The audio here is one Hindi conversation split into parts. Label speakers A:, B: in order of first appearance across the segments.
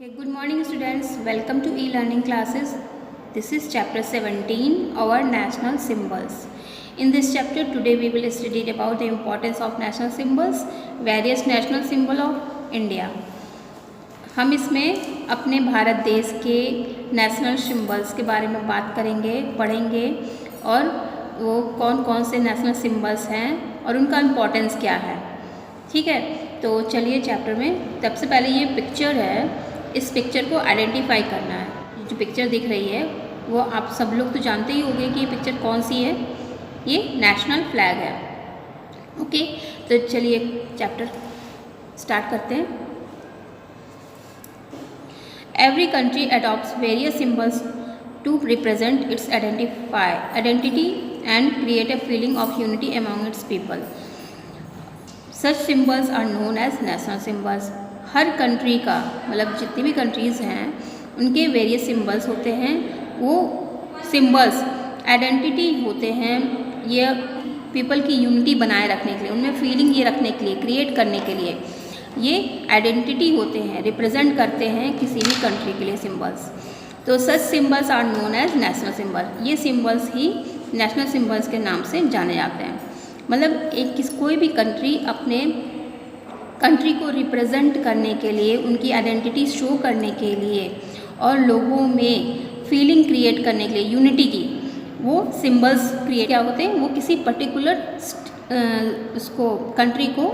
A: Okay, good morning students. Welcome to e-learning classes. This is chapter 17, our national symbols. In this chapter today we will study about the importance of national symbols, various national symbol of India. हम इसमें अपने भारत देश के नेशनल सिंबल्स के बारे में बात करेंगे, पढ़ेंगे और वो कौन कौन से नेशनल सिंबल्स हैं और उनका इम्पोर्टेंस क्या है। ठीक है, तो चलिए चैप्टर में। सबसे पहले ये पिक्चर है, इस पिक्चर को आइडेंटिफाई करना है। जो पिक्चर दिख रही है वो आप सब लोग तो जानते ही होंगे कि ये पिक्चर कौन सी है, ये नेशनल फ्लैग है। ओके, तो चलिए चैप्टर स्टार्ट करते हैं। Every country adopts various symbols to represent its identity and create a feeling of unity among its people. Such symbols are known as national symbols. हर कंट्री का मतलब जितनी भी कंट्रीज़ हैं उनके वेरियस सिंबल्स होते हैं। वो सिंबल्स आइडेंटिटी होते हैं, ये पीपल की यूनिटी बनाए रखने के लिए, उनमें फीलिंग ये रखने के लिए, क्रिएट करने के लिए ये आइडेंटिटी होते हैं, रिप्रेजेंट करते हैं किसी भी कंट्री के लिए सिंबल्स। तो such symbols are known as national symbol. ये सिंबल्स ही नेशनल सिंबल्स के नाम से जाने जाते हैं। मतलब कोई भी कंट्री अपने कंट्री को रिप्रेजेंट करने के लिए, उनकी आइडेंटिटी शो करने के लिए और लोगों में फीलिंग क्रिएट करने के लिए, यूनिटी की, वो सिंबल्स क्रिएट क्या होते हैं, वो किसी पर्टिकुलर उसको कंट्री को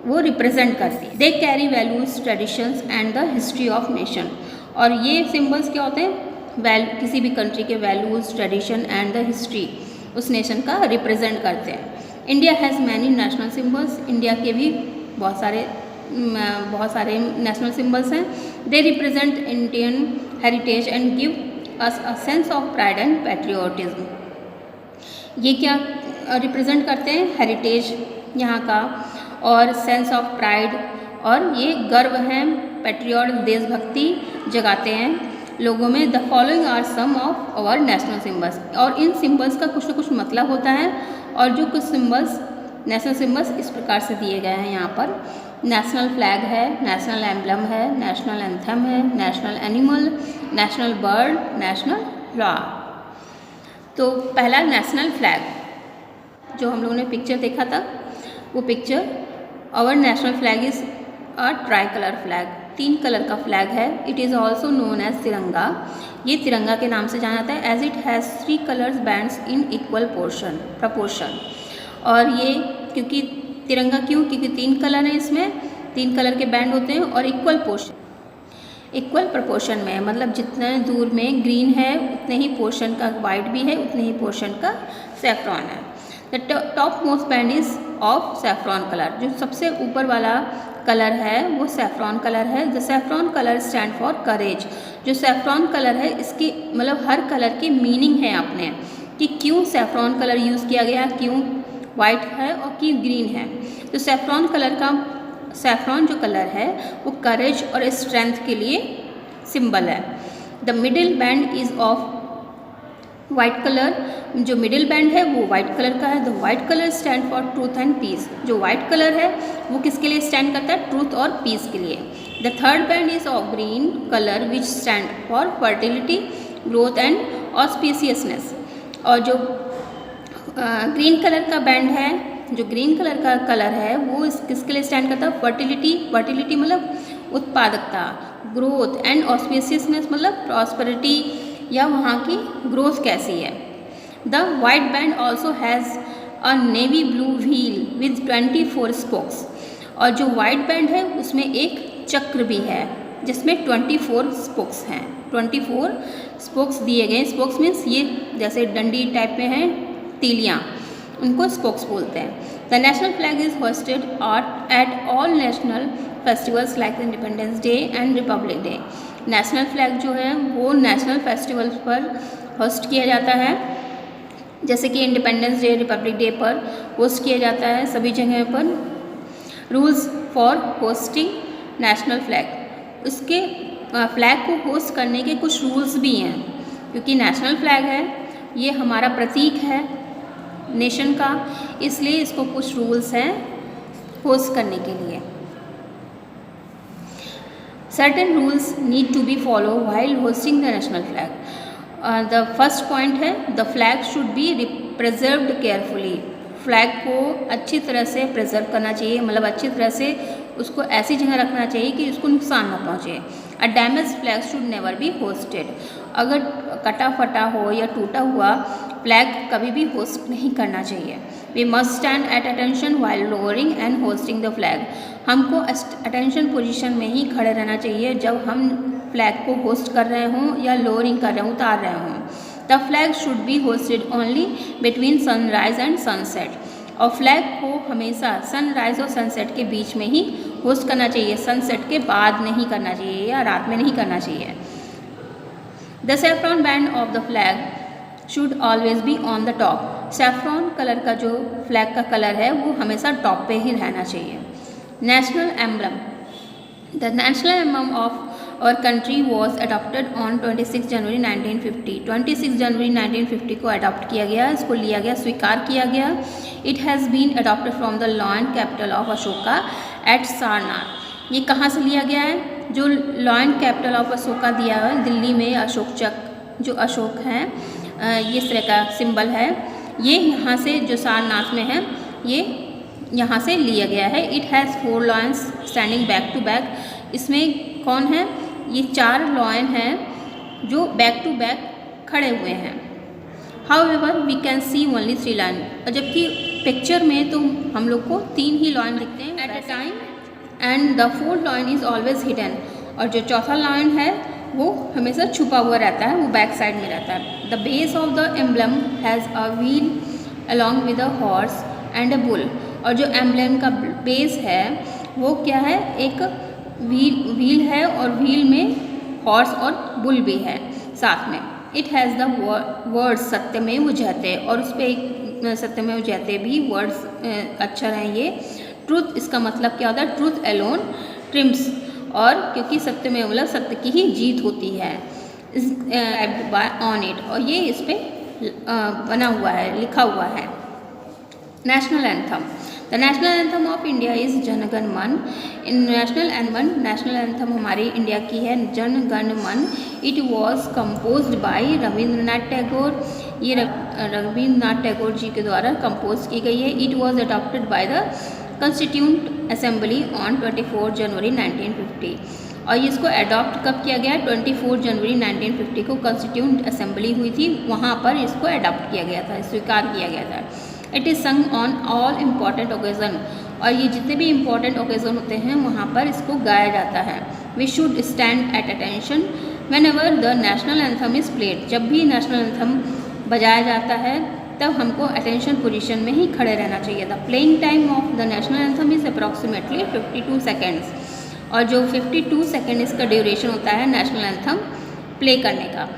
A: वो रिप्रेजेंट करती है। They carry values, traditions and the history of nation. और ये सिंबल्स क्या होते हैं, किसी भी कंट्री के values, tradition and the history उस नेशन का रिप्रेजेंट करते हैं। India has many national symbols. India के भी बहुत सारे नेशनल सिंबल्स हैं। They represent Indian heritage and give us a sense of pride and patriotism. ये क्या रिप्रेजेंट करते हैं, हेरिटेज यहाँ का और सेंस ऑफ प्राइड, और ये गर्व है, पैट्रियोट देशभक्ति जगाते हैं लोगों में। The following are some of our national symbols. और इन सिंबल्स का कुछ न कुछ मतलब होता है, और जो कुछ सिंबल्स नेशनल सिंबल्स इस प्रकार से दिए गए हैं यहाँ पर। नेशनल फ्लैग है, नेशनल एम्बलम है, नेशनल एंथम है, national animal, national bird, national law. तो पहला नेशनल फ्लैग जो हम लोगों ने पिक्चर देखा था, वो picture our national flag is a tricolour flag. 3 colour का फ्लैग है। It is also known as Tiranga. ये तिरंगा के नाम से जाना जाता है, as it has 3 colours bands in equal proportion. और ये क्योंकि तिरंगा क्योंकि 3 कलर हैं, इसमें 3 कलर के बैंड होते हैं और इक्वल प्रपोर्शन में, मतलब जितने दूर में ग्रीन है उतने ही पोर्शन का वाइट भी है, उतने ही पोर्शन का सैफ्रॉन है। The top most band is of saffron colour. जो सबसे ऊपर वाला कलर है वो सैफ्रॉन कलर है। The saffron colour stand for courage. जो सैफ्रॉन कलर है इसकी मतलब हर कलर की मीनिंग है अपने, कि क्यों सैफ्रॉन कलर यूज़ किया गया, क्यों वाइट है और क्यों ग्रीन है। तो सैफ्रॉन जो कलर है वो करेज और स्ट्रेंथ के लिए सिंबल है। The middle band is of white colour. जो मिडिल बैंड है वो वाइट कलर का है। The white colour stand for truth and peace. जो वाइट कलर है वो किसके लिए स्टैंड करता है, ट्रूथ और पीस के लिए। The third band is of green colour which stand for fertility, growth and auspiciousness. और जो ग्रीन कलर का बैंड है, जो ग्रीन कलर का कलर है वो किसके लिए स्टैंड करता है, फर्टिलिटी मतलब उत्पादकता, ग्रोथ एंड ऑस्पिशियसनेस मतलब प्रॉस्पेरिटी या वहाँ की ग्रोथ कैसी है। The white band also has a navy blue wheel with 24 spokes. और जो वाइट बैंड है उसमें एक चक्र भी है जिसमें 24 स्पोक्स हैं। 24 स्पोक्स दिए गए। स्पोक्स मीन्स ये जैसे डंडी टाइप में हैं, तीलियाँ, उनको स्पोक्स बोलते हैं। The national flag is hosted at all national festivals like independence day and Republic day. National flag जो है वो नेशनल फेस्टिवल्स पर होस्ट किया जाता है, जैसे कि इंडिपेंडेंस डे, रिपब्लिक डे पर होस्ट किया जाता है सभी जगह पर। Rules for hosting national flag. उसके फ्लैग को होस्ट करने के कुछ रूल्स भी हैं, क्योंकि नेशनल फ्लैग है, ये हमारा प्रतीक है नेशन का, इसलिए इसको कुछ रूल्स हैं होस्ट करने के लिए। Certain rules need to be followed while hosting the national flag. The first point है the flag should be preserved carefully. Flag को अच्छी तरह से प्रिजर्व करना चाहिए, मतलब अच्छी तरह से उसको ऐसी जगह रखना चाहिए कि उसको नुकसान ना पहुँचे. A damage flag should never be hosted. अगर कटा फटा हो या टूटा हुआ फ्लैग कभी भी होस्ट नहीं करना चाहिए. We must stand at attention while lowering and hoisting the flag. हमको अटेंशन पोजीशन में ही खड़े रहना चाहिए जब हम फ्लैग को होस्ट कर रहे हों या लोअरिंग कर रहे हों, उतार रहे हों. The flag should be hosted only between sunrise and sunset. और फ्लैग को हमेशा सनराइज और सनसेट के बीच में ही होस्ट करना चाहिए, सनसेट के बाद नहीं करना चाहिए या रात में नहीं करना चाहिए. The saffron band of the flag should always be on the top. Saffron colour का जो फ्लैग का कलर है वो हमेशा टॉप पे ही रहना चाहिए. National emblem. The national emblem of और कंट्री वॉज अडॉप्टेड ऑन 26 जनवरी 1950. 26 जनवरी 1950 को अडॉप्ट किया गया, इसको लिया गया, स्वीकार किया गया. It has been adopted from the lion capital of Ashoka at Sarnath. ये कहाँ से लिया गया है? जो लॉयन कैपिटल ऑफ अशोका दिया है दिल्ली में, अशोक चक्र जो अशोक हैं, ये इस तरह का सिंबल है, ये यहाँ से जो सारनाथ में है ये यहाँ से लिया गया है. It has 4 lions standing back to back. इसमें कौन है? ये 4 लॉयन हैं जो बैक टू बैक खड़े हुए हैं. However we can see only 3 lion. और जबकि पिक्चर में तो हम लोग को 3 ही लॉयन दिखते हैं at a time, and the 4th lion is always hidden. और जो चौथा लॉयन है वो हमेशा छुपा हुआ रहता है, वो बैक साइड में रहता है. The base of the emblem has a wheel along with a horse and a bull. और जो एम्बलम का बेस है वो क्या है? एक व्हील है और व्हील में हॉर्स और बुल भी है साथ में. इट हैज़ द वर्ड्स सत्यमेव जयते. और उस पर एक सत्यमेव जयते भी वर्ड्स अक्षर हैं ये. ट्रूथ, इसका मतलब क्या होता है? Truth alone triumphs. और क्योंकि सत्यमेव मतलब सत्य की ही जीत होती है. ऑन इट, और ये इस पर बना हुआ है, लिखा हुआ है. National anthem. The national anthem of India is Jana Gana मन. नेशनल एंथम हमारी इंडिया की है जन गण मन. It was composed bye Rabindranath Tagore. ये रविंद्रनाथ टैगोर जी के द्वारा कंपोज की गई है. It was adopted by the constituent assembly on 24 जनवरी 1950. और इसको अडॉप्ट कब किया गया? 24 जनवरी 1950 को कॉन्स्टिट्यूंट असेंबली हुई थी, वहाँ पर इसको अडॉप्ट किया गया था, स्वीकार किया गया था. इट इज़ संग ऑन ऑल इम्पॉर्टेंट ओकेज़न. और ये जितने भी इम्पॉर्टेंट ओकेज़न होते हैं वहाँ पर इसको गाया जाता है. We should stand at attention whenever the national anthem is played. जब भी नेशनल एंथम बजाया जाता है तब हमको अटेंशन पोजीशन में ही खड़े रहना चाहिए. The playing time of the national anthem is approximately 52 seconds. और जो 52 सेकेंड इसका ड्यूरेशन होता है नेशनल एंथम प्ले करने का.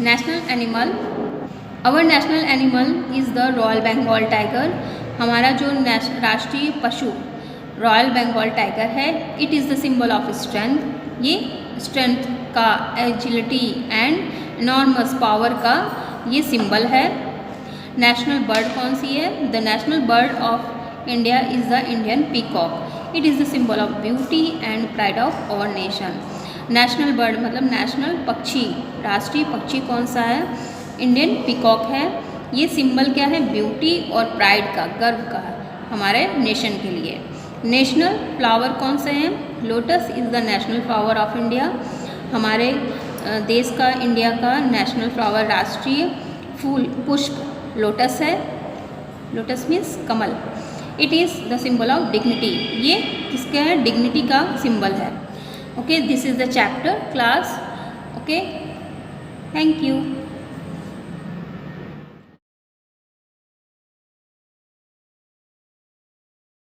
A: National animal. Our national animal is the royal Bengal tiger. हमारा जो राष्ट्रीय पशु रॉयल बंगाल टाइगर है. It is the symbol of strength. ये स्ट्रेंथ का, एजिलिटी एंड इनॉर्मस पावर का ये सिंबल है. नेशनल बर्ड कौन सी है? The national bird of India is the Indian peacock. It is the symbol of beauty and pride of our nation. National bird मतलब नेशनल पक्षी, राष्ट्रीय पक्षी कौन सा है? इंडियन पीकॉक है. ये सिंबल क्या है? ब्यूटी और प्राइड का, गर्व का हमारे नेशन के लिए. नेशनल फ्लावर कौन से हैं? Lotus is the national flower of India. हमारे देश का, इंडिया का नेशनल फ्लावर, राष्ट्रीय फूल पुष्प लोटस है. Lotus means Kamal. It is the symbol of dignity. ये किसका है? डिग्निटी का सिंबल है. Okay, this is the chapter class. Okay, thank you.